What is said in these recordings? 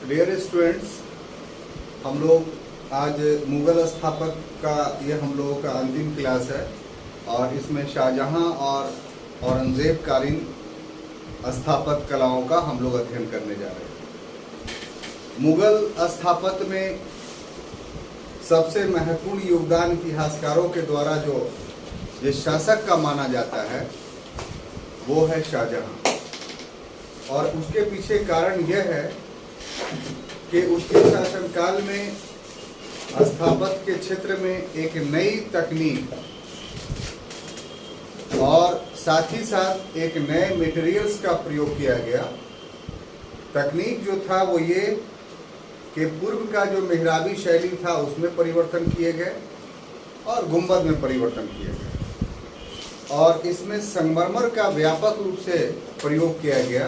Dear students, हम लोग आज मुगल स्थापत्य का ये हम लोगों का अंतिम क्लास है और इसमें शाहजहां और औरंगजेब कालीन स्थापत्य कलाओं का हम लोग अध्ययन करने जा रहे हैं। मुगल स्थापत्य में सबसे महत्वपूर्ण योगदान इतिहासकारों के द्वारा जो जिस शासक का माना जाता है वो है शाहजहां, और उसके पीछे कारण यह है कि उसके शासनकाल में स्थापत्य के क्षेत्र में एक नई तकनीक और साथ ही साथ एक नए मटेरियल्स का प्रयोग किया गया। तकनीक जो था वो ये कि पूर्व का जो मेहराबी शैली था उसमें परिवर्तन किए गए और गुंबद में परिवर्तन किए गए, और इसमें संगमरमर का व्यापक रूप से प्रयोग किया गया।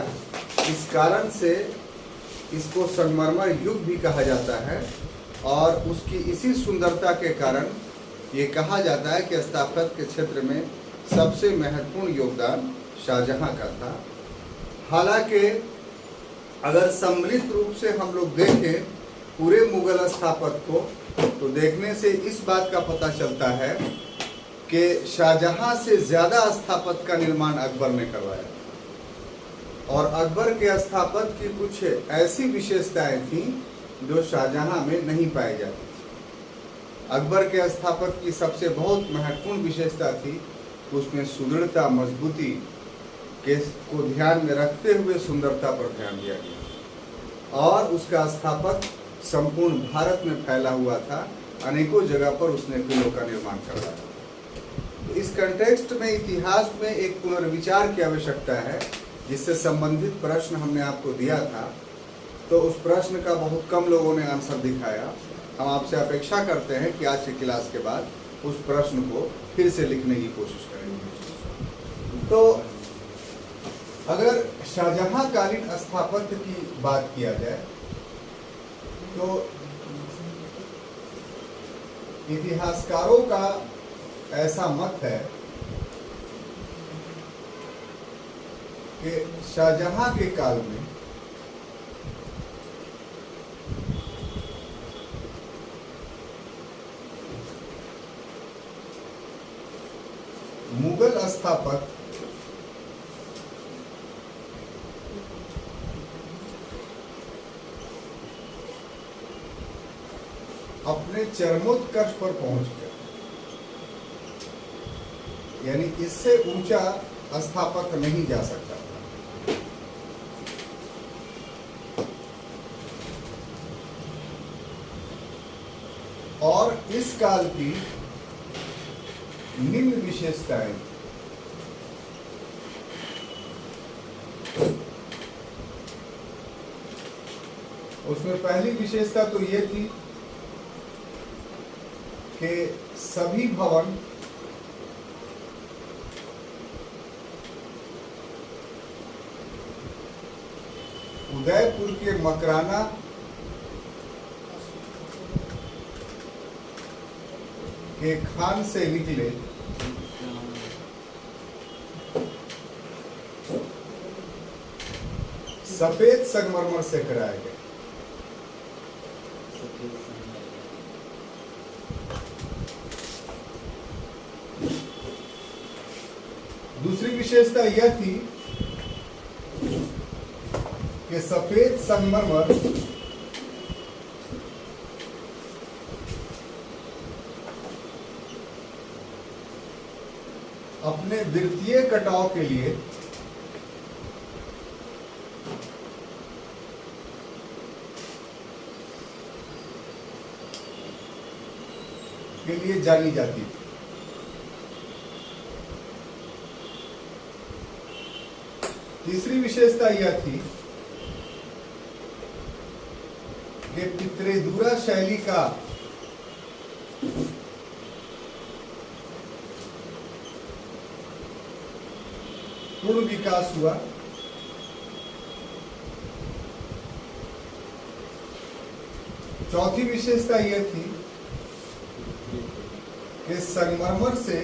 इस कारण से इसको संगमरमर युग भी कहा जाता है, और उसकी इसी सुंदरता के कारण ये कहा जाता है कि स्थापत्य के क्षेत्र में सबसे महत्वपूर्ण योगदान शाहजहां का था। हालांकि अगर सम्मिलित रूप से हम लोग देखें पूरे मुगल स्थापत्य को, तो देखने से इस बात का पता चलता है कि शाहजहां से ज़्यादा स्थापत्य का निर्माण अकबर ने करवाया, और अकबर के स्थापत्य की कुछ ऐसी विशेषताएं थीं जो शाहजहां में नहीं पाई जाती थी। अकबर के स्थापत्य की सबसे बहुत महत्वपूर्ण विशेषता थी, उसमें सुदृढ़ता, मजबूती के को ध्यान में रखते हुए सुंदरता पर ध्यान दिया गया, और उसका स्थापत्य संपूर्ण भारत में फैला हुआ था। अनेकों जगह पर उसने किलों का निर्माण करवाया। तो इस कंटेक्स्ट में इतिहास में एक पुनर्विचार की आवश्यकता है, जिससे संबंधित प्रश्न हमने आपको दिया था, तो उस प्रश्न का बहुत कम लोगों ने आंसर दिखाया। हम आपसे अपेक्षा करते हैं कि आज की क्लास के बाद उस प्रश्न को फिर से लिखने की कोशिश करेंगे। तो अगर शाहजहां कालीन स्थापत्य की बात किया जाए तो इतिहासकारों का ऐसा मत है कि शाहजहां के काल में मुगल स्थापत्य अपने चरमोत्कर्ष पर पहुंच गए, यानी इससे ऊंचा स्थापत्य नहीं जा सकता था। और इस काल की निम्न विशेषताएं उसमें पहली विशेषता तो ये थी कि सभी भवन उदयपुर के मकराना के खान से निकले सफेद संगमरमर से कराए गए। दूसरी विशेषता यह थी कि सफेद संगमरमर अपने वृत्तीय कटाव के लिए जानी जाती थी। तीसरी विशेषता यह थी कि पित्रेदूरा शैली का पूर्ण विकास हुआ। चौथी विशेषता यह थी कि संगमरमर से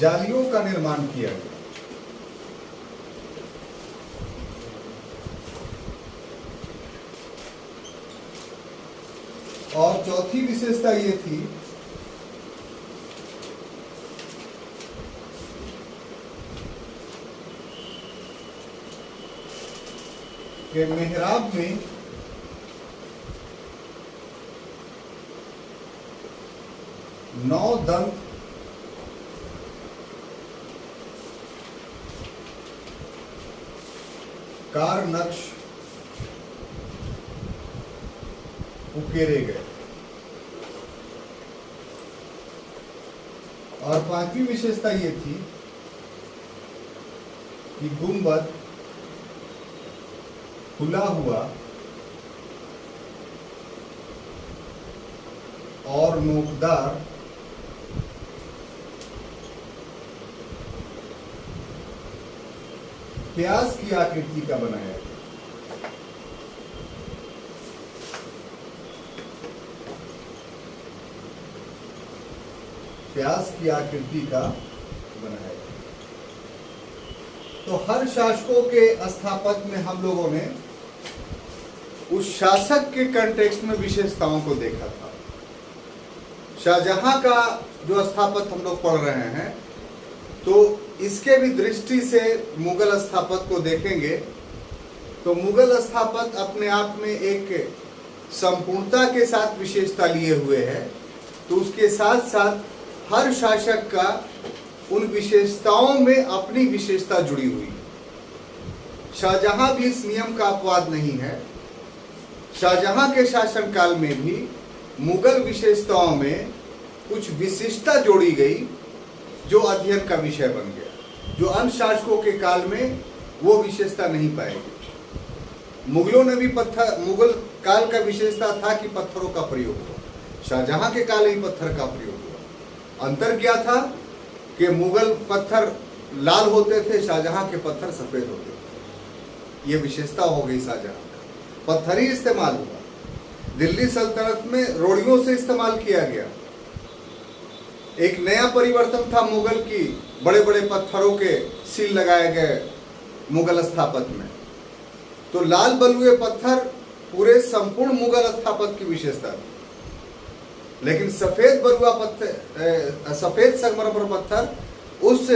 जालियों का निर्माण किया गया। और चौथी विशेषता ये थी कि मेहराब में नौ दंत कार नक्श उकेरे गए। और पांचवी विशेषता ये थी कि गुंबद खुला हुआ और नोकदार प्याज की आकृति का बनाया गया। प्याज की आकृति का बनाया गया। तो हर शासकों के स्थापत्य में हम लोगों ने उस शासक के कंटेक्स्ट में विशेषताओं को देखा था। शाहजहां का जो स्थापत्य हम लोग पढ़ रहे हैं, तो इसके भी दृष्टि से मुगल स्थापत्य को देखेंगे तो मुगल स्थापत्य अपने आप में एक संपूर्णता के साथ विशेषता लिए हुए है। तो उसके साथ साथ हर शासक का उन विशेषताओं में अपनी विशेषता जुड़ी हुई है। शाहजहां भी इस नियम का अपवाद नहीं है। शाहजहां के शासनकाल में भी मुगल विशेषताओं में कुछ विशिष्टता जोड़ी गई जो अध्ययन का विषय बन गया, जो अन्य शासकों के काल में वो विशेषता नहीं पाएगी। मुगलों ने भी मुगल काल का विशेषता था कि पत्थरों का प्रयोग हुआ। शाहजहां के काल में पत्थर का प्रयोग हुआ। अंतर क्या था कि मुगल पत्थर लाल होते थे, शाहजहां के पत्थर सफेद होते थे। ये विशेषता हो गई शाहजहां का। पत्थर ही इस्तेमाल हुआ। दिल्ली सल्तनत में रोड़ियों से इस्तेमाल किया गया। एक नया परिवर्तन था मुगल की, बड़े बड़े पत्थरों के सील लगाए गए मुगल स्थापत्य में। तो लाल बलुए पत्थर पूरे संपूर्ण मुगल स्थापत्य की विशेषता थी। लेकिन सफेद बलुआ पत्थर, सफेद संगमरमर पत्थर उस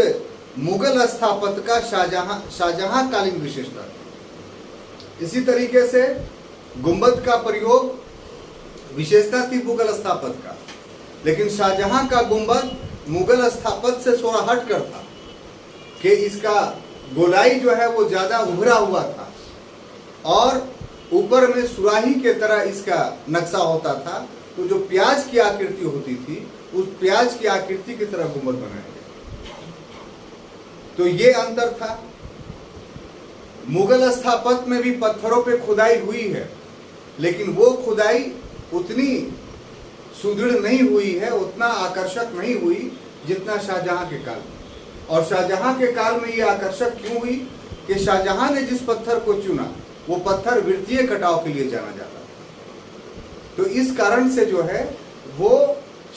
मुगल स्थापत्य का शाहजहां कालीन विशेषता थी। इसी तरीके से गुंबद का प्रयोग विशेषता थी मुगल स्थापत्य का, लेकिन शाहजहां का गुंबद मुगल स्थापत्य से थोड़ा हटकर था कि इसका गोलाई जो है वो ज्यादा उभरा हुआ था और ऊपर में सुराही के तरह इसका नक्शा होता था। तो जो प्याज की आकृति होती थी, उस प्याज की आकृति की तरह गुंबद बनाया गया। तो ये अंतर था। मुगल स्थापत्य में भी पत्थरों पे खुदाई हुई है, लेकिन वो खुदाई उतनी सुदृढ़ नहीं हुई है, उतना आकर्षक नहीं हुई जितना शाहजहां के काल में। और शाहजहां के काल में ये आकर्षक क्यों हुई कि शाहजहां ने जिस पत्थर को चुना वो पत्थर वृत्तीय कटाव के लिए जाना जाता था। तो इस कारण से जो है वो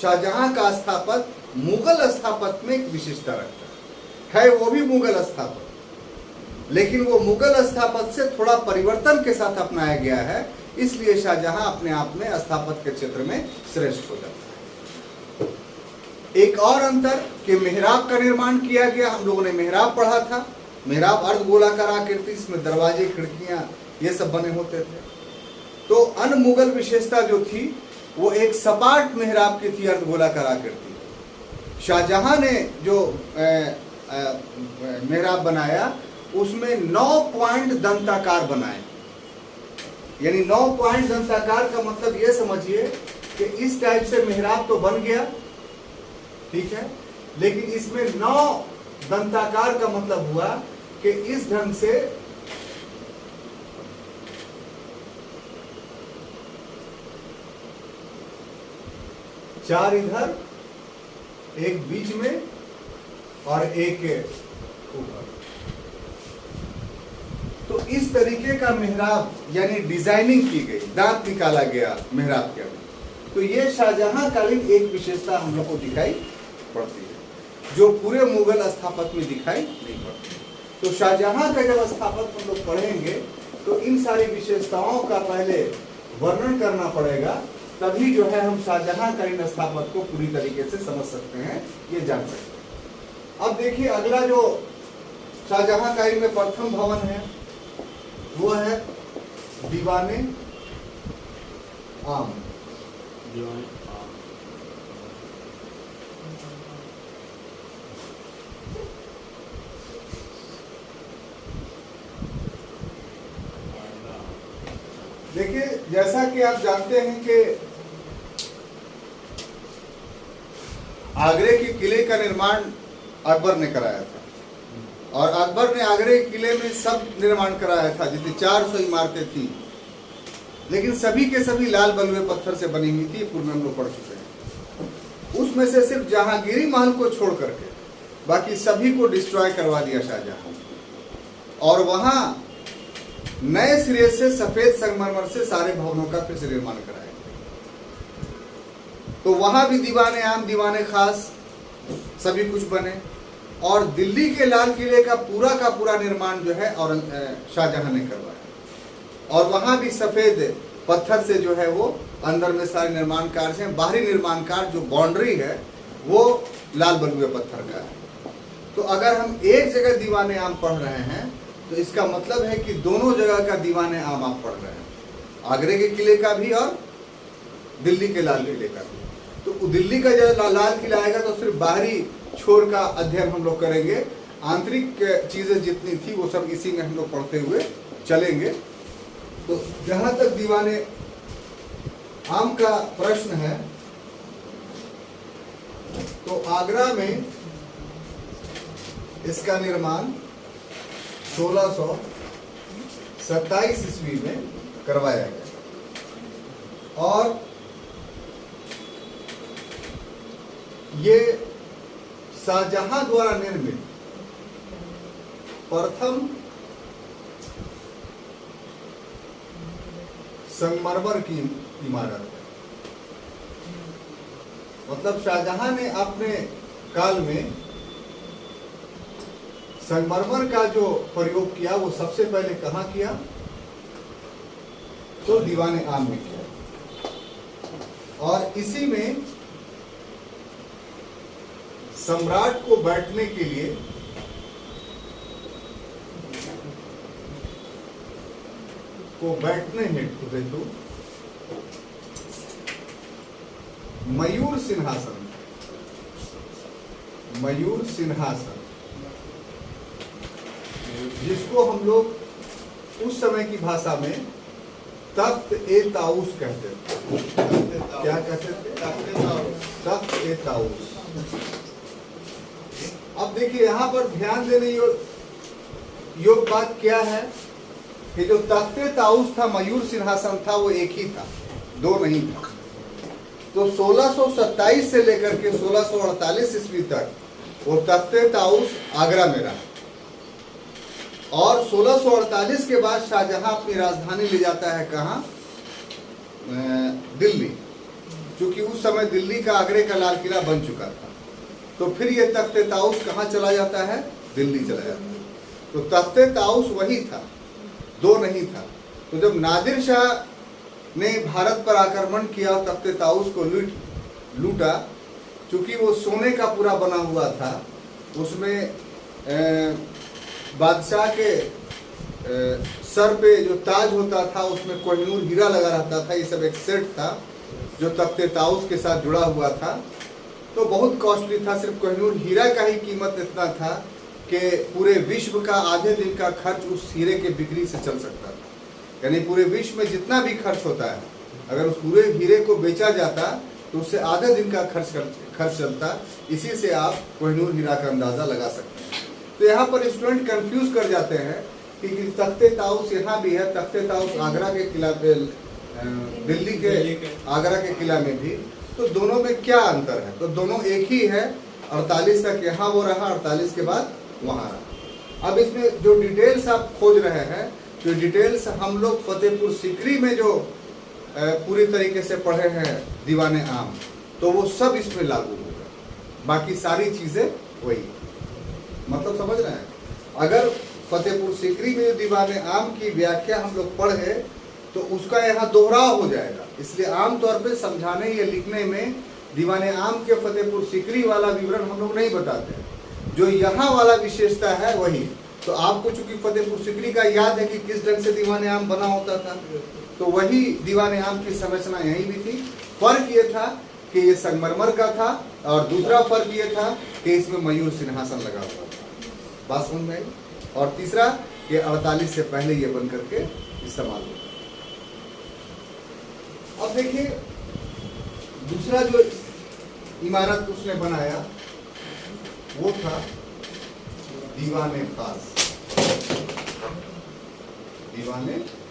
शाहजहां का स्थापत्य मुगल स्थापत्य में एक विशेषता रखता है। वो भी मुगल स्थापत्य, लेकिन वो मुगल स्थापत्य से थोड़ा परिवर्तन के साथ अपनाया गया है। इसलिए शाहजहां अपने आप में स्थापत्य के क्षेत्र में श्रेष्ठ हो जाता है। एक और अंतर कि मेहराब का निर्माण किया गया। हम लोगों ने मेहराब पढ़ा था। मेहराब अर्ध गोलाकार आकृति, इसमें दरवाजे खिड़कियां ये सब बने होते थे। तो अन्य मुगल विशेषता जो थी वो एक सपाट मेहराब की थी, अर्ध गोलाकार आकृति। शाहजहां ने जो मेहराब बनाया उसमें 9 पॉइंट दंताकार बनाए। यानी 9 पॉइंट दंताकार का मतलब ये समझिए कि इस टाइप से मेहराब तो बन गया, ठीक है, लेकिन इसमें 9 दंताकार का मतलब हुआ कि इस ढंग से चार इधर, एक बीच में और एक ऊपर। तो इस तरीके का मेहराब यानी डिजाइनिंग की गई, दांत निकाला गया मेहराब के अंदर। तो ये शाहजहां कालीन एक विशेषता हम लोग को दिखाई पड़ती है, जो पूरे मुगल स्थापत्य में दिखाई नहीं पड़ती। तो शाहजहां का जब स्थापत्य हम लोग पढ़ेंगे तो इन सारी विशेषताओं का पहले वर्णन करना पड़ेगा, तभी जो है हम शाहजहांकालीन स्थापत्य को पूरी तरीके से समझ सकते हैं, ये जान सकते हैं। अब देखिए अगला जो शाहजहांकालीन में प्रथम भवन है वो है दीवाने आम। देखिए जैसा कि आप जानते हैं कि आगरे के किले का निर्माण अकबर ने कराया था और अकबर ने आगरे के किले में सब निर्माण कराया था, जितनी 400 इमारतें थी, लेकिन सभी के सभी लाल बलुए पत्थर से बनी हुई थी। पूर्व में हम लोग पढ़ चुके हैं। उसमें से सिर्फ जहांगीरी महल को छोड़ करके बाकी सभी को डिस्ट्रॉय करवा दिया शाहजहां, और वहां नए सिरे से सफेद संगमरमर से सारे भवनों का फिर से निर्माण कराया। तो वहां भी दीवाने आम, दीवाने खास सभी कुछ बने, और दिल्ली के लाल किले का पूरा निर्माण जो है और शाहजहां ने करवाया, और वहां भी सफेद पत्थर से जो है वो अंदर में सारे निर्माण कार्य हैं। बाहरी निर्माण कार्य जो बाउंड्री है वो लाल बलुए पत्थर का है। तो अगर हम एक जगह दीवाने आम पढ़ रहे हैं तो इसका मतलब है कि दोनों जगह का दीवाने आम आप पढ़ रहे हैं, आगरे के किले का भी और दिल्ली के लाल किले का भी। तो दिल्ली का जब लाल किला आएगा तो सिर्फ बाहरी छोर का अध्ययन हम लोग करेंगे, आंतरिक चीजें जितनी थी वो सब इसी में हम लोग पढ़ते हुए चलेंगे। तो जहां तक दीवाने आम का प्रश्न है, तो आगरा में इसका निर्माण 1627 ईस्वी में करवाया गया, और ये शाहजहां द्वारा निर्मित प्रथम संगमरमर की इमारत है। मतलब शाहजहां ने अपने काल में संगमरमर का जो प्रयोग किया वो सबसे पहले कहाँ किया, तो दीवाने आम में किया, और इसी में सम्राट को बैठने के लिए हेतु मयूर सिंहासन, जिसको हम लोग उस समय की भाषा में तख्त ए ताऊस कहते थे। क्या कहते थे? तख्त ए ताऊस। अब देखिए यहाँ पर ध्यान देने योग बात क्या है कि जो तख्त ए ताऊस था, मयूर सिंहासन था, वो एक ही था, दो नहीं था। तो 1627 से लेकर के 1648 ईस्वी तक वो तख्त ए ताऊस आगरा में रहा, और 1648 के बाद शाहजहां अपनी राजधानी ले जाता है कहाँ, दिल्ली, क्योंकि उस समय दिल्ली का आगरे का लाल किला बन चुका था। तो फिर ये तख्त ताऊस कहाँ चला जाता है, दिल्ली चला जाता है। तो तख्त ताऊस वही था, दो नहीं था। तो जब नादिर शाह ने भारत पर आक्रमण किया, तख्त ताऊस को लूटा, चूंकि वो सोने का पूरा बना हुआ था, उसमें बादशाह के सर पे जो ताज होता था उसमें कोहिनूर हीरा लगा रहता था। ये सब एक सेट था जो तख्त ताऊस के साथ जुड़ा हुआ था। तो बहुत कॉस्टली था, सिर्फ कोहिनूर हीरा का ही कीमत इतना था कि पूरे विश्व का आधे दिन का खर्च उस हीरे के बिक्री से चल सकता था। यानी पूरे विश्व में जितना भी खर्च होता है, अगर उस पूरे हीरे को बेचा जाता तो उससे आधे दिन का खर्च चलता। इसी से आप कोहिनूर हीरा का अंदाजा लगा सकते हैं। तो यहाँ पर स्टूडेंट कंफ्यूज कर जाते हैं कि तख्त ताऊस यहाँ भी है, तख्त ताऊस आगरा के किला पे, दिल्ली के आगरा के किला में भी, तो दोनों में क्या अंतर है? तो दोनों एक ही है। 48 तक यहाँ वो रहा, 48 के बाद वहाँ रहा। अब इसमें जो डिटेल्स आप खोज रहे हैं, तो डिटेल्स हम लोग फतेहपुर सीकरी में जो पूरी तरीके से पढ़े हैं दीवाने आम, तो वो सब इसमें लागू होगा, बाकी सारी चीज़ें वही। मतलब समझ रहे हैं? अगर फतेहपुर सीकरी में दीवाने आम की व्याख्या हम लोग पढ़े तो उसका यहाँ दोहराव हो जाएगा। इसलिए आमतौर पे समझाने या लिखने में दीवाने आम के फतेहपुर सीकरी वाला विवरण हम लोग नहीं बताते हैं। जो यहाँ वाला विशेषता है वही। तो आपको चूंकि फतेहपुर सीकरी का याद है कि किस ढंग से दीवाने आम बना होता था, तो वही दीवाने आम की संरचना यही भी थी। फर्क ये था कि ये संगमरमर का था, और दूसरा फर्क ये था कि इसमें मयूर सिंहासन लगा हुआ था। बात समझ में आई? और तीसरा कि 48 से पहले ये बन करके इस्तेमाल होता। अब देखिए दूसरा जो इमारत उसने बनाया वो था दीवाने खास। दीवाने खास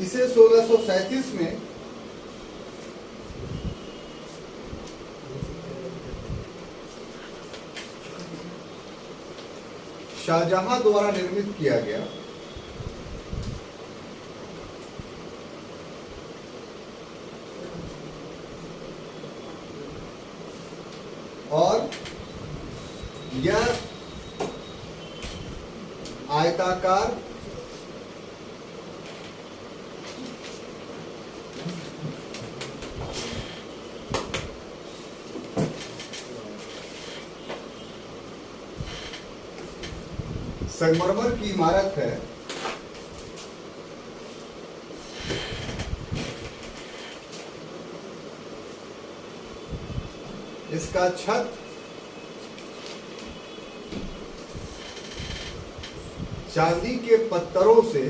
इसे 1637 में शाहजहां द्वारा निर्मित किया गया। और यह आयताकार संगमरमर की इमारत है। इसका छत चांदी के पत्थरों से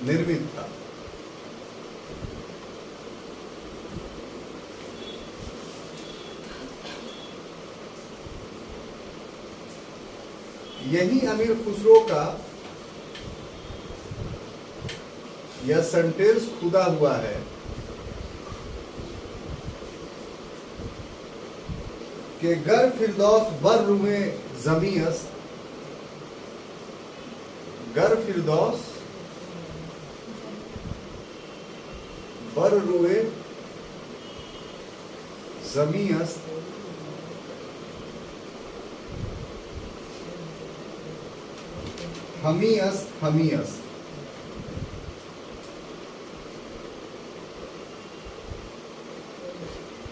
निर्मित था। यही अमीर खुसरो का यह सेंटेंस खुदा हुआ है कि गर फिरदौस बर रुए जमीयस, गर फिरदौस बर रुए जमीयस हमीयस हमीयस।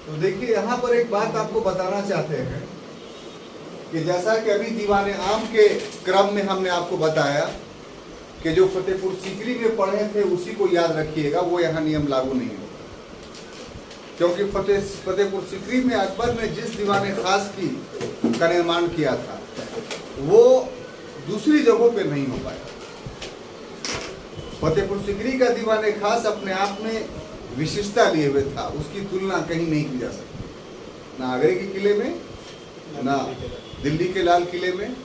तो देखिए यहां पर एक बात आपको बताना चाहते हैं कि जैसा कि अभी दीवाने आम के क्रम में हमने आपको बताया कि जो फतेहपुर सीकरी में पढ़े थे उसी को याद रखिएगा, वो यहाँ नियम लागू नहीं होगा। क्योंकि फतेहपुर सीकरी में अकबर ने जिस दीवाने खास की का निर्माण किया था वो दूसरी जगहों पे नहीं हो पाया। फतेहपुर सीकरी का दीवाने खास अपने आप में विशिष्टता लिए हुए था, उसकी तुलना कहीं नहीं की जा सकती, ना आगरे के किले में, ना दिल्ली के लाल किले में,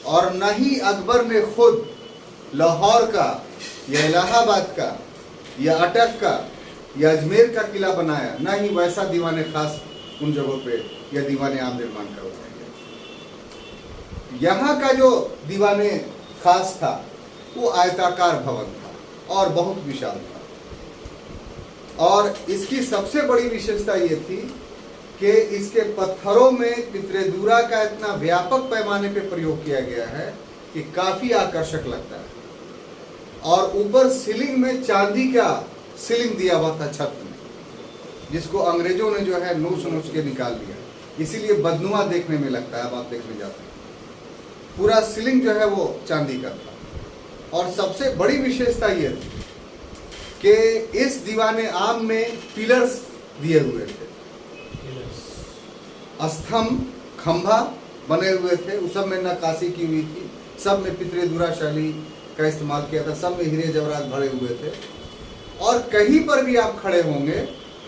और न ही अकबर ने खुद लाहौर का या इलाहाबाद का या अटक का या अजमेर का किला बनाया, ना ही वैसा दीवाने खास उन जगहों पे या दीवाने आम निर्माण करवाया। यहाँ का जो दीवाने खास था वो आयताकार भवन था और बहुत विशाल था। और इसकी सबसे बड़ी विशेषता ये थी कि इसके पत्थरों में पितरेदूरा का इतना व्यापक पैमाने पे प्रयोग किया गया है कि काफी आकर्षक लगता है। और ऊपर सीलिंग में चांदी का सीलिंग दिया हुआ था छत में, जिसको अंग्रेजों ने जो है नोच नोच के निकाल दिया, इसीलिए बदनुमा देखने में लगता है। अब आप देखने जाते हैं पूरा सीलिंग जो है वो चांदी का था। और सबसे बड़ी विशेषता ये थी कि इस दीवाने आम में पिलर्स दिए हुए थे, स्तंभ खंभा बने हुए थे, उस सब में नक्काशी की हुई थी, सब में पितरेदूरा शैली का इस्तेमाल किया था, सब में हीरे जवाहरात भरे हुए थे। और कहीं पर भी आप खड़े होंगे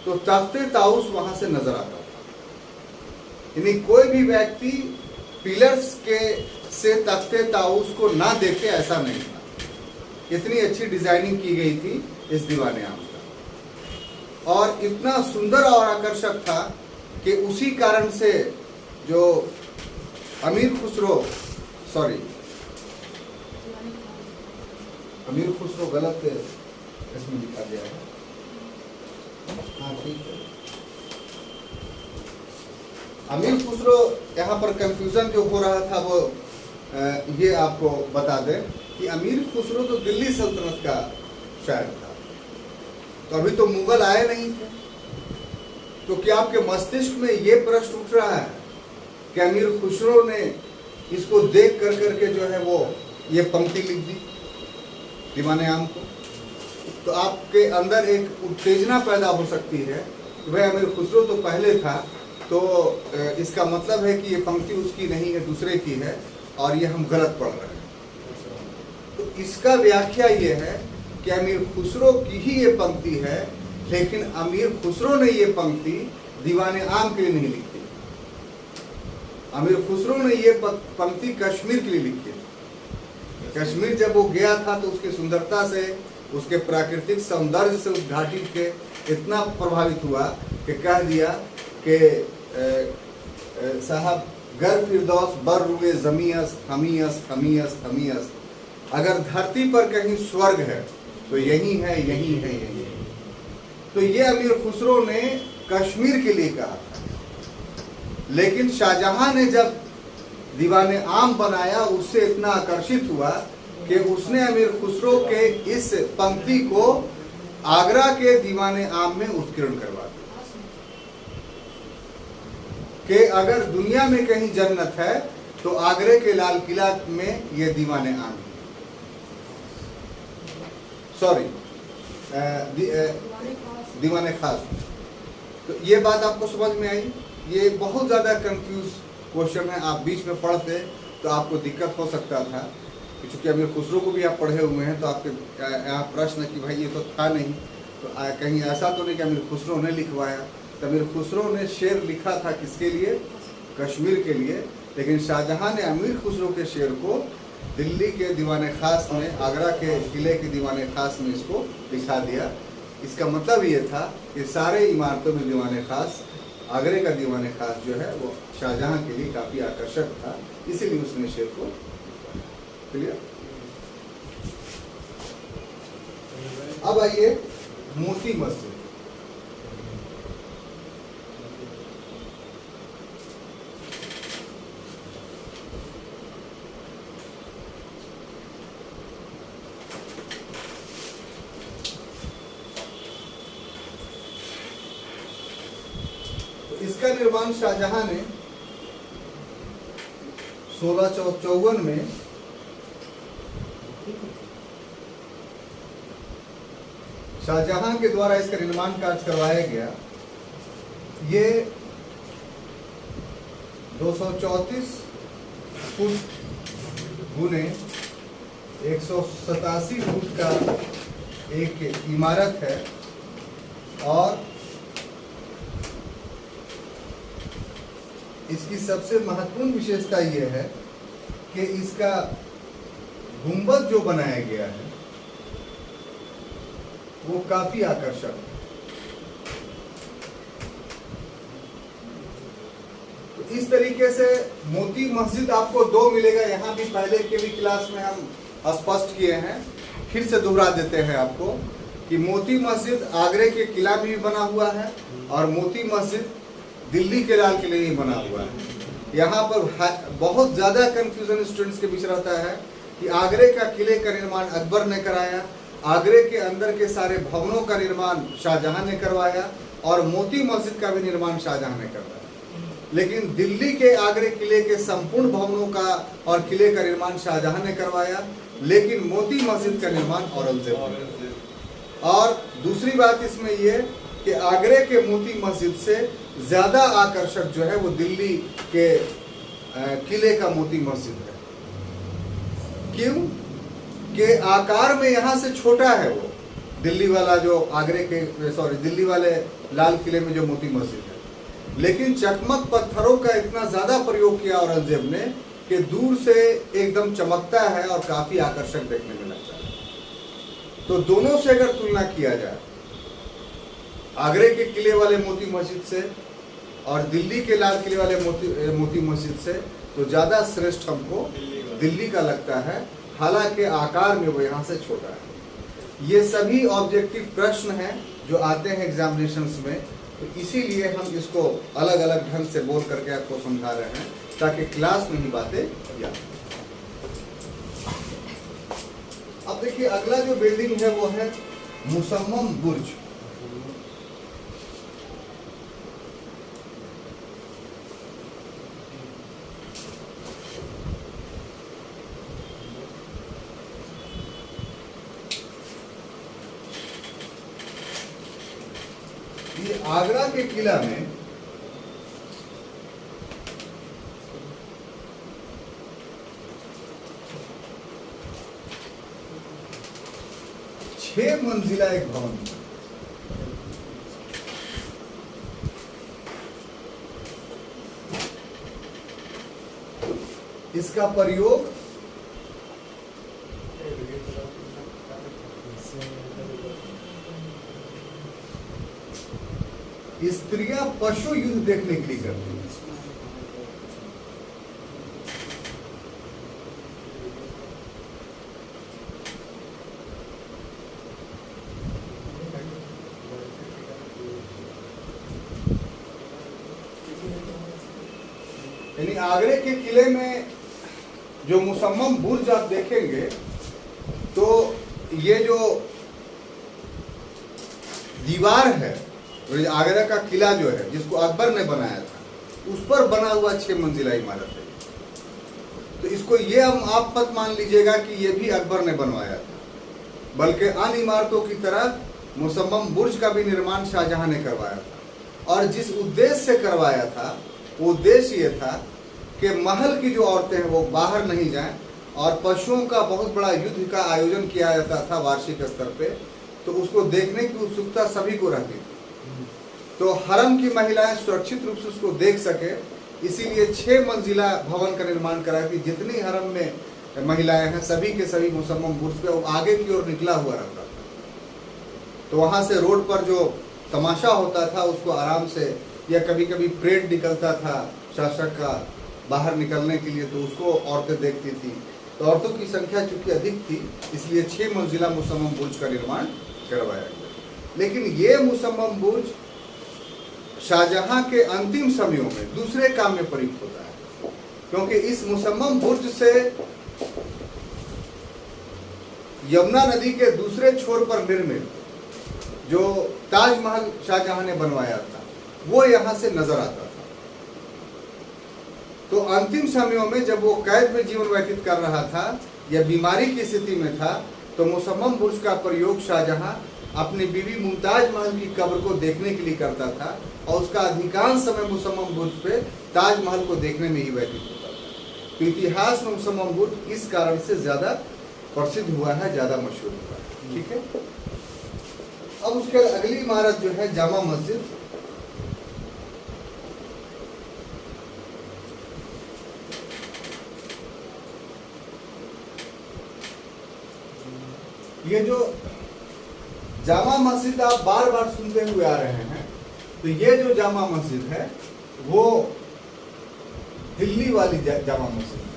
तो तख्ते ताउस वहां से नजर आता था। यानी कोई भी व्यक्ति पिलर्स के से तख्ते ताउस को ना देखे ऐसा नहीं था। इतनी अच्छी डिजाइनिंग की गई थी इस दीवाने आम का, और इतना सुंदर और आकर्षक था कि उसी कारण से जो अमीर खुसरो गलत इसमें लिखा गया है, हाँ ठीक है। अमीर खुसरो, यहाँ पर कंफ्यूजन जो हो रहा था वो ये आपको बता दें कि अमीर खुसरो तो दिल्ली सल्तनत का शायर था, तो अभी तो मुगल आए नहीं थे। तो क्या आपके मस्तिष्क में ये प्रश्न उठ रहा है कि अमीर खुसरो ने इसको देख कर करके जो है वो ये पंक्ति लिख दी दीवाने आम को? तो आपके अंदर एक उत्तेजना पैदा हो सकती है कि भाई अमीर खुसरो तो पहले था, तो इसका मतलब है कि ये पंक्ति उसकी नहीं है, दूसरे की है, और ये हम गलत पढ़ रहे हैं। तो इसका व्याख्या ये है कि अमीर खुसरो की ही ये पंक्ति है, लेकिन अमीर खुसरो ने ये पंक्ति दीवाने आम के लिए नहीं लिखी। अमीर खुसरो ने ये पंक्ति कश्मीर के लिए लिखी। कश्मीर जब वो गया था तो उसकी सुंदरता से, उसके प्राकृतिक सौंदर्य से उस घाटी के इतना प्रभावित हुआ कि कह दिया कि साहब गर फिरदौस बर रुए जमीयस हमीयस हमीयस हमीयस, अगर धरती पर कहीं स्वर्ग है तो यही है, यही है, यही है। तो ये अमीर खुसरो ने कश्मीर के लिए कहा था, लेकिन शाहजहां ने जब दीवाने आम बनाया उससे इतना आकर्षित हुआ कि उसने अमीर खुसरो के इस पंक्ति को आगरा के दीवाने आम में उत्कीर्ण करवा दिया कि अगर दुनिया में कहीं जन्नत है तो आगरे के लाल किला में ये दीवाने आम है। सॉरी, दीवाने खास। तो ये बात आपको समझ में आई? ये बहुत ज़्यादा कंफ्यूज क्वेश्चन है, आप बीच में पढ़ते तो आपको दिक्कत हो सकता था, क्योंकि अमीर खुसरो को भी आप पढ़े हुए हैं, तो आपके यहाँ प्रश्न कि भाई ये तो था नहीं, तो कहीं ऐसा तो नहीं कि अमीर खुसरो ने लिखवाया। तो अमीर खुसरो ने शेर लिखा था किसके लिए? कश्मीर के लिए, लेकिन शाहजहां ने अमीर खुसरो के शेर को दिल्ली के दीवाने खास में, आगरा के किले के दीवाने खास में इसको दिखा दिया। इसका मतलब ये था कि सारे इमारतों में दीवाने खास, आगरे का दीवाने खास जो है वो शाहजहां के लिए काफ़ी आकर्षक था, इसीलिए उसने शेर को। क्लियर? अब आइए मोती मस्जिद। इसका निर्माण शाहजहां ने 1654 में शाहजहां के द्वारा इसका निर्माण कार्य करवाया गया। ये 234 फुट गुने 187 फुट का एक इमारत है, और इसकी सबसे महत्वपूर्ण विशेषता यह है कि इसका गुंबद जो बनाया गया है वो काफी आकर्षक है। तो इस तरीके से मोती मस्जिद आपको दो मिलेगा। यहाँ भी पहले के भी क्लास में हम स्पष्ट किए हैं, फिर से दोहरा देते हैं आपको कि मोती मस्जिद आगरे के किला में भी बना हुआ है और मोती मस्जिद दिल्ली के लाल किले में बना हुआ है। यहाँ पर बहुत ज़्यादा कंफ्यूजन स्टूडेंट्स के बीच रहता है कि आगरे का किले का निर्माण अकबर ने कराया, आगरे के अंदर के सारे भवनों का निर्माण शाहजहां ने करवाया, और मोती मस्जिद का भी निर्माण शाहजहां ने करवाया। लेकिन दिल्ली के आगरे किले के संपूर्ण भवनों का और किले का निर्माण शाहजहां ने करवाया, लेकिन मोती मस्जिद का निर्माण औरंगजेब ने। और दूसरी बात इसमें यह कि आगरे के मोती मस्जिद से ज़्यादा आकर्षक जो है वो दिल्ली के किले का मोती मस्जिद है। क्यों? कि आकार में यहाँ से छोटा है वो दिल्ली वाला जो आगरे के दिल्ली वाले लाल किले में जो मोती मस्जिद है, लेकिन चकमक पत्थरों का इतना ज़्यादा प्रयोग किया औरंगजेब ने कि दूर से एकदम चमकता है और काफ़ी आकर्षक देखने में लगता है। तो दोनों से अगर तुलना किया जाए, आगरे के किले वाले मोती मस्जिद से और दिल्ली के लाल किले वाले मोती मस्जिद से, तो ज़्यादा श्रेष्ठ हमको दिल्ली का लगता है, हालांकि आकार में वो यहाँ से छोटा है। ये सभी ऑब्जेक्टिव प्रश्न हैं जो आते हैं एग्जामिनेशंस में, तो इसीलिए हम इसको अलग अलग ढंग से बोल करके आपको समझा रहे हैं ताकि क्लास में ही बातें याद। अब देखिए अगला जो बिल्डिंग है वो है मुसम्मम बुर्ज। ये आगरा के किला में छह मंजिला एक भवन है। इसका प्रयोग स्त्रियां पशु युद्ध देखने के लिए करती हैं। यानी आगरे के किले में जो मुसम्मम बुर्ज आप देखेंगे तो ये जो दीवार है, आगरा का किला जो है जिसको अकबर ने बनाया था, उस पर बना हुआ 6 मंजिला इमारत है। तो इसको ये हम आप मत मान लीजिएगा कि ये भी अकबर ने बनवाया था, बल्कि अन्य इमारतों की तरह मुसम्मम बुर्ज का भी निर्माण शाहजहां ने करवाया था। और जिस उद्देश्य से करवाया था वो उद्देश्य ये था कि महल की जो औरतें हैं वो बाहर नहीं जाएं, और पशुओं का बहुत बड़ा युद्ध का आयोजन किया जाता था वार्षिक स्तर पे, तो उसको देखने की उत्सुकता सभी को रहती थी। तो हरम की महिलाएं सुरक्षित रूप से उसको देख सके, इसीलिए 6 मंजिला भवन का निर्माण कराया कि जितनी हरम में महिलाएं हैं सभी के सभी मुसम्मम बुर्ज पे आगे की ओर निकला हुआ रहता था। तो वहां से रोड पर जो तमाशा होता था उसको आराम से, या कभी कभी परेड निकलता था शासक का बाहर निकलने के लिए, तो उसको औरतें देखती थी। तो औरतों की संख्या चूंकि अधिक थी इसलिए 6 मंजिला मुसम्मम बुर्ज का निर्माण करवाया गया। लेकिन ये मुसम्मम बुर्ज शाहजहां के अंतिम समयों में दूसरे काम में प्रयुक्त होता है, क्योंकि इस मुसम्मम बुर्ज से यमुना नदी के दूसरे छोर पर निर्मित जो ताजमहल शाहजहां ने बनवाया था वो यहां से नजर आता था। तो अंतिम समयों में जब वो कैद में जीवन व्यतीत कर रहा था या बीमारी की स्थिति में था, तो मुसम्मम बुर्ज का प्रयोग शाहजहां अपनी बीवी मुमताज महल की कब्र को देखने के लिए करता था, और उसका अधिकांश समय मुसम्मम बुर्ज पे ताजमहल को देखने में ही व्यतीत होता था। तो इतिहास में मुसम्मम बुर्ज इस कारण से ज्यादा प्रसिद्ध हुआ है, ज्यादा मशहूर हुआ है। ठीक है, अब उसके अगली इमारत जो है जामा मस्जिद। ये जो जामा मस्जिद आप बार बार सुनते हुए आ रहे हैं, तो ये जो जामा मस्जिद है वो दिल्ली वाली जामा मस्जिद है,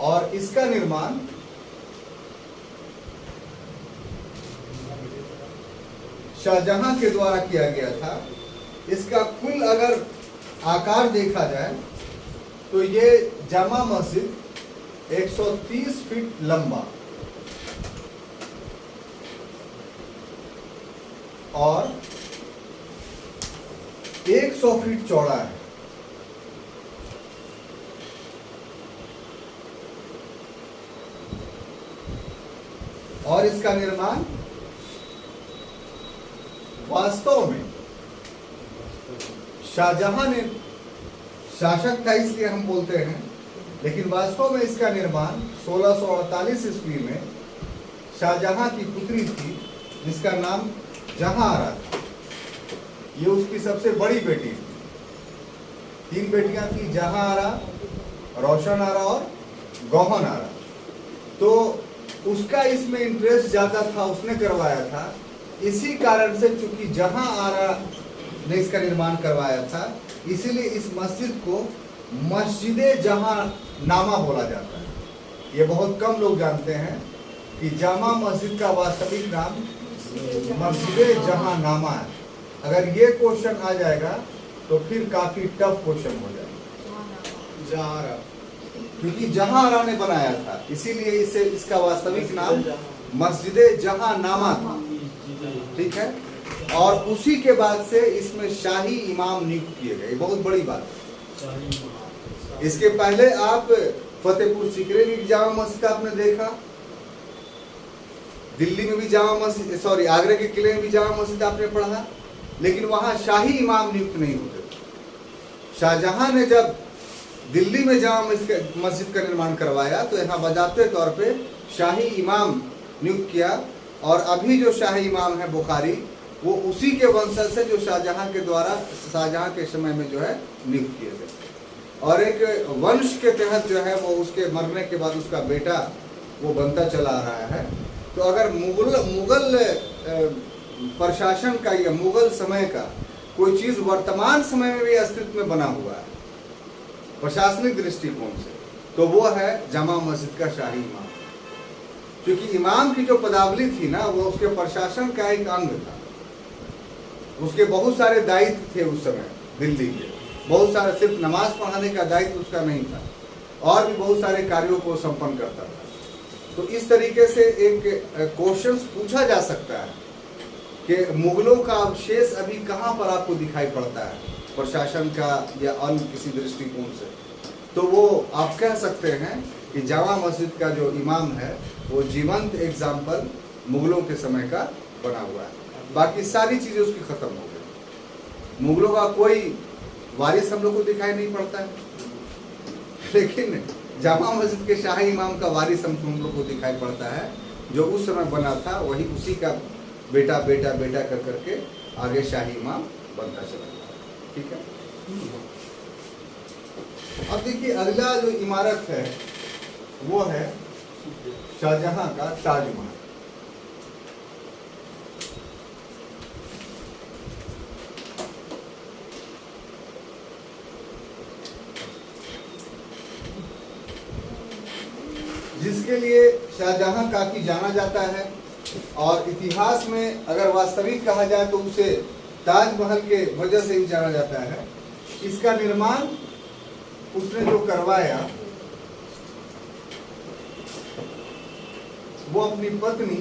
और इसका निर्माण शाहजहां के द्वारा किया गया था। इसका कुल अगर आकार देखा जाए तो ये जामा मस्जिद 130 फीट लंबा और 100 फीट चौड़ा है। और इसका निर्माण वास्तव में शाहजहां ने, शासक था इसलिए हम बोलते हैं, लेकिन वास्तव में इसका निर्माण 1648 ईस्वी में शाहजहां की पुत्री थी जिसका नाम जहां आरा था। ये उसकी सबसे बड़ी बेटी थी। 3 बेटियां थी, जहां आरा, रोशन आरा और गौहन आरा। तो उसका इसमें इंटरेस्ट ज्यादा था, उसने करवाया था। इसी कारण से चूंकि जहां आरा ने इसका निर्माण करवाया था, इसीलिए इस मस्जिद को मस्जिद जहां नामा बोला जाता है। ये बहुत कम लोग जानते हैं कि जामा मस्जिद का वास्तविक नाम मस्जिद जहां नामा है। अगर ये क्वेश्चन आ जाएगा तो फिर काफी टफ क्वेश्चन हो जाएगा। जहारा, क्योंकि जहांरा ने बनाया था, इसीलिए इसे इसका वास्तविक नाम मस्जिद जहां नामा था। ठीक है, और उसी के बाद से इसमें शाही इमाम नियुक्त किए गए। बहुत बड़ी बात है। इसके पहले आप फतेहपुर सीकरी में भी जामा मस्जिद आपने देखा, दिल्ली में भी जामा मस्जिद, सॉरी आगरा के किले में भी जामा मस्जिद आपने पढ़ा, लेकिन वहां शाही इमाम नियुक्त नहीं होते थे। शाहजहां ने जब दिल्ली में जामा मस्जिद का निर्माण करवाया तो यहाँ बजाते तौर पे शाही इमाम नियुक्त किया। और अभी जो शाही इमाम है बुखारी, वो उसी के वंशज से जो शाहजहां के द्वारा शाहजहां के समय में जो है नियुक्त किए गए। और एक वंश के तहत जो है वो उसके मरने के बाद उसका बेटा वो बनता चला आ रहा है। तो अगर मुगल प्रशासन का या मुगल समय का कोई चीज वर्तमान समय में भी अस्तित्व में बना हुआ है प्रशासनिक दृष्टिकोण से, तो वो है जामा मस्जिद का शाही इमाम। क्योंकि इमाम की जो पदावली थी ना, वो उसके प्रशासन का एक अंग था। उसके बहुत सारे दायित्व थे उस समय दिल्ली के, बहुत सारे, सिर्फ नमाज पढ़ाने का दायित्व उसका नहीं था, और भी बहुत सारे कार्यों को संपन्न करता था। तो इस तरीके से एक क्वेश्चन पूछा जा सकता है कि मुगलों का अवशेष अभी कहाँ पर आपको दिखाई पड़ता है प्रशासन का या अन्य किसी दृष्टिकोण से, तो वो आप कह सकते हैं कि जामा मस्जिद का जो इमाम है वो जीवंत एग्जाम्पल मुगलों के समय का बना हुआ है। बाकी सारी चीजें उसकी खत्म हो गई। मुगलों का कोई वारिस हम लोग को दिखाई नहीं पड़ता है, लेकिन जामा मस्जिद के शाही इमाम का वारिस हम लोग को दिखाई पड़ता है। जो उस समय बना था वही उसी का बेटा बेटा बेटा कर करके आगे शाही इमाम बनता चला गया। ठीक है, अब देखिए अगला जो इमारत है वो है शाहजहां का ताजमहल। जिसके लिए शाहजहां काफी जाना जाता है, और इतिहास में अगर वास्तविक कहा जाए तो उसे ताजमहल के वजह से ही जाना जाता है। इसका निर्माण उसने जो करवाया वो अपनी पत्नी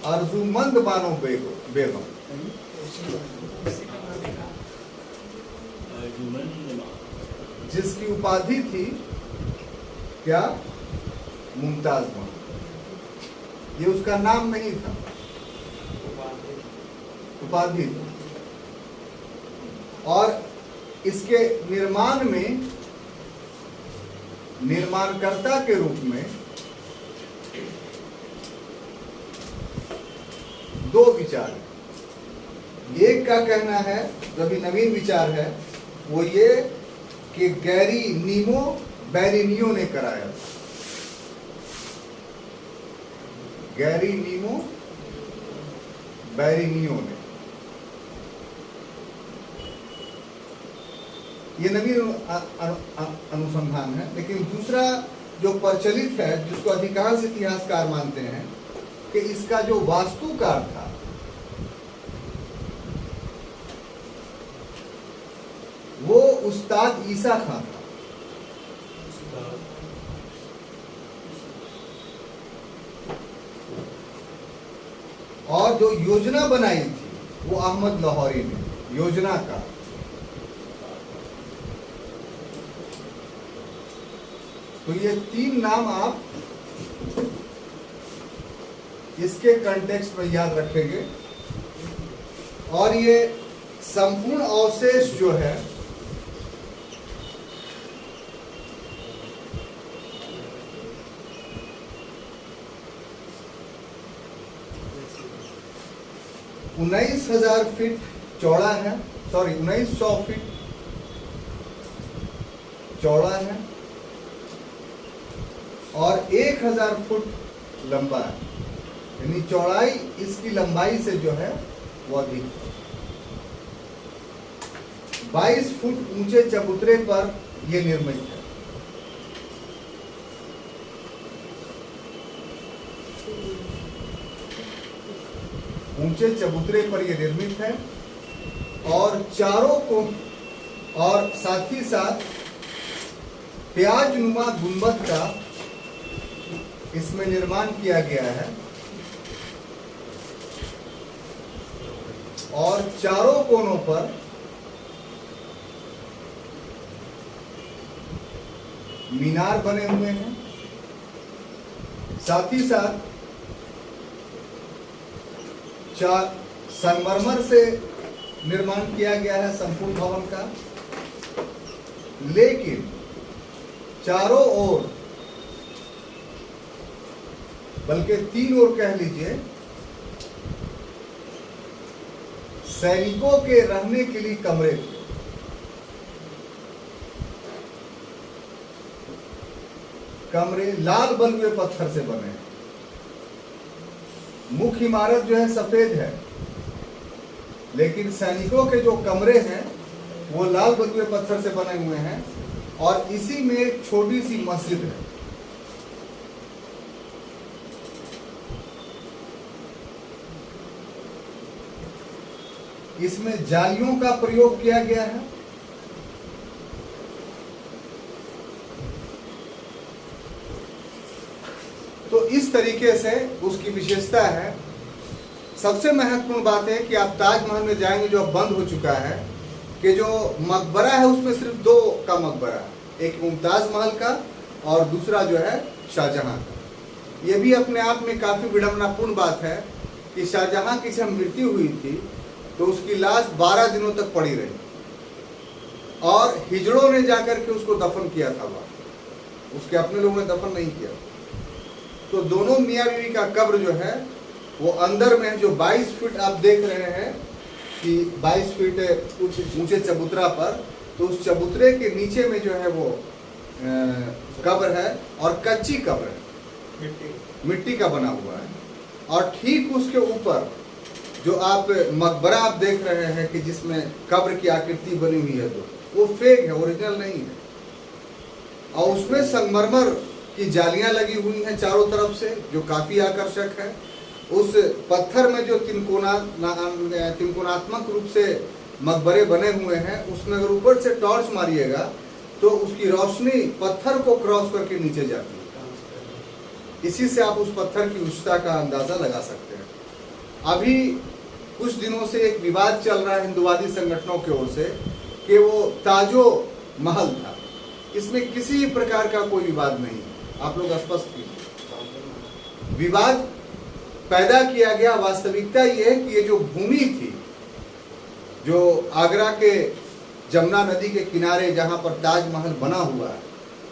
अर्जुमंद बानो बेगम, जिसकी उपाधि थी क्या, मुमताज महल। ये उसका नाम नहीं था, उपाधि थी। और इसके निर्माण में निर्माणकर्ता के रूप में दो विचार हैं। एक का कहना है, जो अभी नवीन विचार है, वो ये कि गैरी नीमो बैरिनियो ने कराया। गैरी नीमो बैरिनियो ने, ये नवीन अनुसंधान है। लेकिन दूसरा जो प्रचलित है, जिसको अधिकांश इतिहासकार मानते हैं कि इसका जो वास्तुकार था वो उस्ताद ईसा खां था। और जो योजना बनाई थी वो अहमद लाहौरी ने, योजना का। तो ये तीन नाम आप इसके कंटेक्स्ट में याद रखेंगे। और ये संपूर्ण अवशेष जो है उन्नीस 19,000 फीट चौड़ा है, सॉरी 1900 फीट चौड़ा है और 1000 फुट लंबा है। यानी चौड़ाई इसकी लंबाई से जो है वो अधिक है। 22 फुट ऊंचे चबूतरे पर यह निर्मित है। ऊंचे चबूतरे पर यह निर्मित है और चारों को और साथ ही साथ प्याजनुमा गुंबद का इसमें निर्माण किया गया है और चारों कोनों पर मीनार बने हुए हैं। साथ ही साथ संगमरमर से निर्माण किया गया है संपूर्ण भवन का, लेकिन चारों ओर, बल्कि तीन ओर कह लीजिए, सैनिकों के रहने के लिए कमरे थे। कमरे लाल बलुए पत्थर से बने हैं। मुख्य इमारत जो है सफेद है, लेकिन सैनिकों के जो कमरे हैं वो लाल बलुए पत्थर से बने हुए हैं और इसी में एक छोटी सी मस्जिद है। इसमें जालियों का प्रयोग किया गया है। तो इस तरीके से उसकी विशेषता है। सबसे महत्वपूर्ण बात है कि आप ताजमहल में जाएंगे जो अब बंद हो चुका है, कि जो मकबरा है उसमें सिर्फ दो का मकबरा है, एक मुमताज महल का और दूसरा जो है शाहजहां का। यह भी अपने आप में काफी विडंबनापूर्ण बात है कि शाहजहां की जब मृत्यु हुई थी तो उसकी लाश 12 दिनों तक पड़ी रही और हिजड़ों ने जाकर के उसको दफन किया था वहां, उसके अपने लोगों ने दफन नहीं किया। तो दोनों मियां बीवी का कब्र जो है वो अंदर में है, जो 22 फीट आप देख रहे हैं कि 22 फीट कुछ ऊंचे चबूतरा पर, तो उस चबूतरे के नीचे में जो है वो कब्र है और कच्ची कब्र है, मिट्टी का बना हुआ है। और ठीक उसके ऊपर जो आप मकबरा आप देख रहे हैं कि जिसमें कब्र की आकृति बनी हुई है, तो वो फेक है, ओरिजिनल नहीं है। और उसमें संगमरमर की जालियां लगी हुई हैं चारों तरफ से, जो काफी आकर्षक है। उस पत्थर में जो त्रिकोणात्मक रूप से मकबरे बने हुए हैं, उसमें अगर ऊपर से टॉर्च मारिएगा तो उसकी रोशनी पत्थर को क्रॉस करके नीचे जाती है। इसी से आप उस पत्थर की उच्चता का अंदाजा लगा सकते हैं। अभी कुछ दिनों से एक विवाद चल रहा है हिंदुवादी संगठनों की ओर से कि वो ताजो महल था। इसमें किसी प्रकार का कोई विवाद नहीं, आप लोग स्पष्ट कीजिए। विवाद पैदा किया गया, वास्तविकता ये है कि ये जो भूमि थी, जो आगरा के जमुना नदी के किनारे जहां पर ताजमहल बना हुआ है,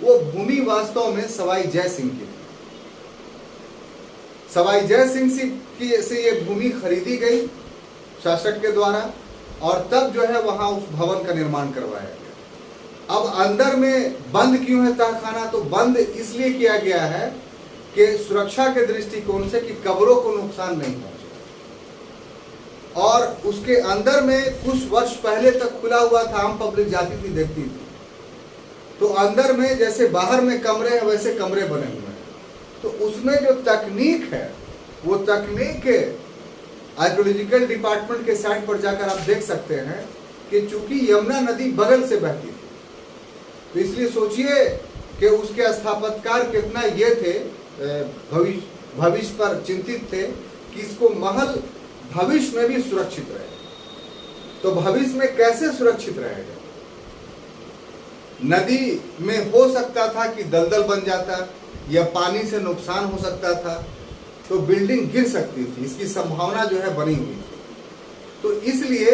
वो भूमि वास्तव में सवाई जय सिंह की थी। सवाई जय सिंह से ये भूमि खरीदी गई शासक के द्वारा और तब जो है वहां उस भवन का निर्माण करवाया गया। अब अंदर में बंद क्यों है तहखाना? तो बंद इसलिए किया गया है कि सुरक्षा के दृष्टिकोण से कि कब्रों को नुकसान नहीं पहुंचे। और उसके अंदर में कुछ वर्ष पहले तक खुला हुआ था, आम पब्लिक जाती थी, देखती थी, तो अंदर में जैसे बाहर में कमरे हैं वैसे कमरे बने हुए हैं। तो उसमें जो तकनीक है, वो तकनीक आर्कियोलॉजिकल डिपार्टमेंट के साइट पर जाकर आप देख सकते हैं कि चूंकि यमुना नदी बगल से बहती थी, तो इसलिए सोचिए कि उसके स्थापत्यकार कितना ये थे, भविष्य पर चिंतित थे कि इसको महल भविष्य में भी सुरक्षित रहे। तो भविष्य में कैसे सुरक्षित रहेगा? नदी में हो सकता था कि दलदल बन जाता या पानी से नुकसान हो सकता था, तो बिल्डिंग गिर सकती थी, इसकी संभावना जो है बनी हुई थी। तो इसलिए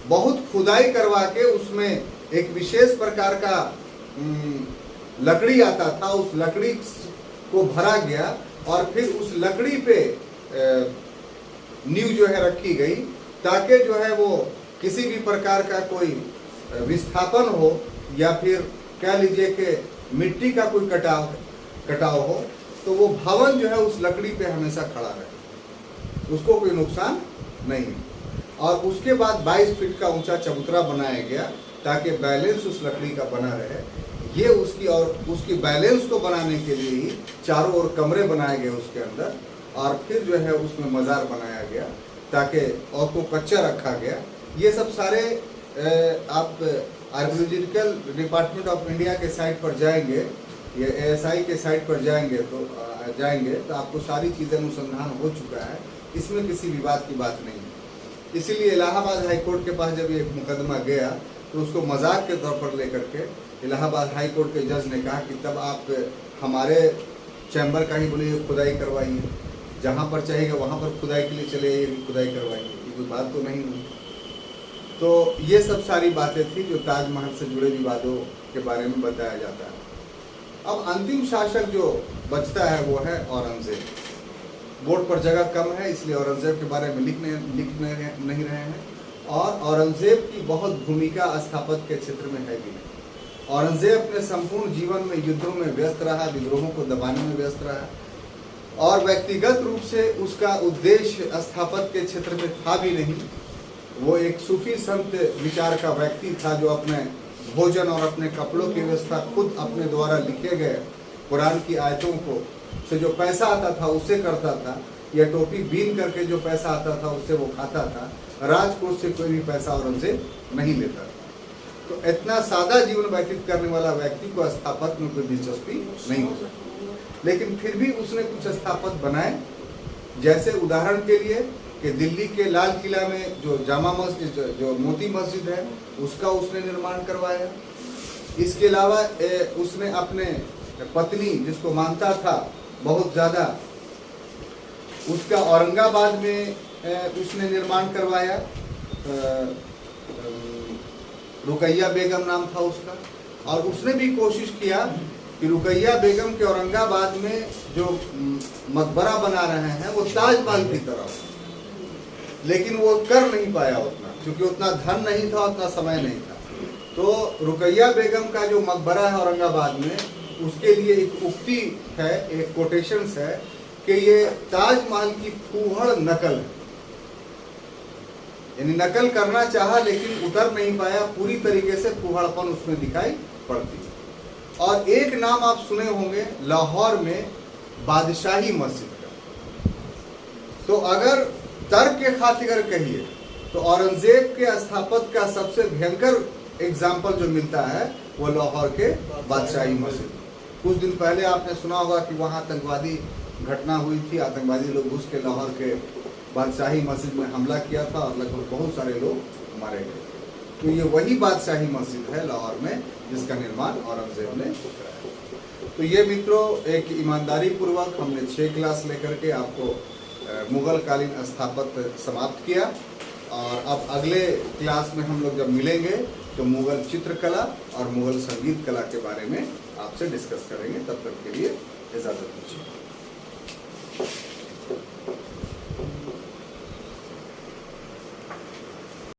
बहुत खुदाई करवा के उसमें एक विशेष प्रकार का लकड़ी आता था, उस लकड़ी को भरा गया और फिर उस लकड़ी पे नींव जो है रखी गई, ताकि जो है वो किसी भी प्रकार का कोई विस्थापन हो या फिर कह लीजिए कि मिट्टी का कोई कटाव हो, तो वो भवन जो है उस लकड़ी पे हमेशा खड़ा रहे, उसको कोई नुकसान नहीं। और उसके बाद 22 फीट का ऊंचा चबूतरा बनाया गया ताकि बैलेंस उस लकड़ी का बना रहे। ये उसकी बैलेंस को बनाने के लिए ही चारों ओर कमरे बनाए गए उसके अंदर, और फिर जो है उसमें मज़ार बनाया गया ताकि और को कच्चा रखा गया। ये सब सारे आप आर्कियोलॉजिकल डिपार्टमेंट ऑफ इंडिया के साइट पर जाएंगे, ये ASI के साइट पर जाएंगे तो आपको सारी चीज़ें अनुसंधान हो चुका है, इसमें किसी विवाद की बात नहीं है। इसीलिए इलाहाबाद हाई कोर्ट के पास जब ये मुकदमा गया तो उसको मजाक के तौर पर लेकर के इलाहाबाद हाई कोर्ट के जज ने कहा कि तब आप हमारे चैम्बर का ही बोले खुदाई करवाइए, जहाँ पर चाहेगा वहाँ पर खुदाई के लिए चले जाइए, खुदाई करवाइए, ये कोई बात तो नहीं हुई। तो ये सब सारी बातें थी जो ताजमहल से जुड़े विवादों के बारे में बताया जाता है। अब अंतिम शासक जो बचता है वो है औरंगजेब। बोर्ड पर जगह कम है इसलिए औरंगजेब के बारे में लिख नहीं रहे हैं, और औरंगजेब की बहुत भूमिका स्थापत्य के क्षेत्र में है भी नहीं। औरंगजेब अपने संपूर्ण जीवन में युद्धों में व्यस्त रहा, विद्रोहों को दबाने में व्यस्त रहा, और व्यक्तिगत रूप से उसका उद्देश्य स्थापत्य के क्षेत्र में था भी नहीं। वो एक सूफी संत विचार का व्यक्ति था जो अपने भोजन और अपने कपड़ों की व्यवस्था खुद अपने द्वारा लिखे गए कुरान की आयतों को से जो पैसा आता था उससे करता था, या टोपी बीन करके जो पैसा आता था उससे वो खाता था। राजकोष से कोई भी पैसा औरंगजेब नहीं लेता था। तो इतना सादा जीवन व्यतीत करने वाला व्यक्ति को स्थापत्य में कोई दिलचस्पी नहीं हो सकती, लेकिन फिर भी उसने कुछ स्थापत्य बनाए। जैसे उदाहरण के लिए कि दिल्ली के लाल किला में जो जामा मस्जिद, जो मोती मस्जिद है, उसका उसने निर्माण करवाया। इसके अलावा उसने अपने पत्नी जिसको मानता था बहुत ज़्यादा, उसका औरंगाबाद में उसने निर्माण करवाया। रुकैया बेगम नाम था उसका, और उसने भी कोशिश किया कि रुकैया बेगम के औरंगाबाद में जो मकबरा बना रहे हैं वो ताजमहल की तरह, लेकिन वो कर नहीं पाया उतना, क्योंकि उतना धन नहीं था, उतना समय नहीं था। तो रुकैया बेगम का जो मकबरा है औरंगाबाद में, उसके लिए एक उक्ति है, एक कोटेशंस है कि ये ताजमहल की फूहड़ नकल है। यानी नकल करना चाहा लेकिन उतर नहीं पाया, पूरी तरीके से फूहड़पन उसमें दिखाई पड़ती है। और एक नाम आप सुने होंगे लाहौर में बादशाही मस्जिद का। तो अगर तर्क के खातिर कहिए तो औरंगजेब के स्थापत्य का सबसे भयंकर एग्जाम्पल जो मिलता है वो लाहौर के बादशाही मस्जिद। कुछ दिन पहले आपने सुना होगा कि वहाँ आतंकवादी घटना हुई थी, आतंकवादी लोग घुस के लाहौर के बादशाही मस्जिद में हमला किया था और लगभग बहुत सारे लोग मारे गए। तो ये वही बादशाही मस्जिद है लाहौर में जिसका निर्माण औरंगजेब ने कराया। तो ये मित्रों, एक ईमानदारी पूर्वक हमने 6 क्लास लेकर के आपको मुगल कालीन स्थापत्य समाप्त किया, और अब अगले क्लास में हम लोग जब मिलेंगे तो मुगल चित्रकला और मुगल संगीत कला के बारे में आपसे डिस्कस करेंगे। तब तक के लिए इजाज़त दीजिए।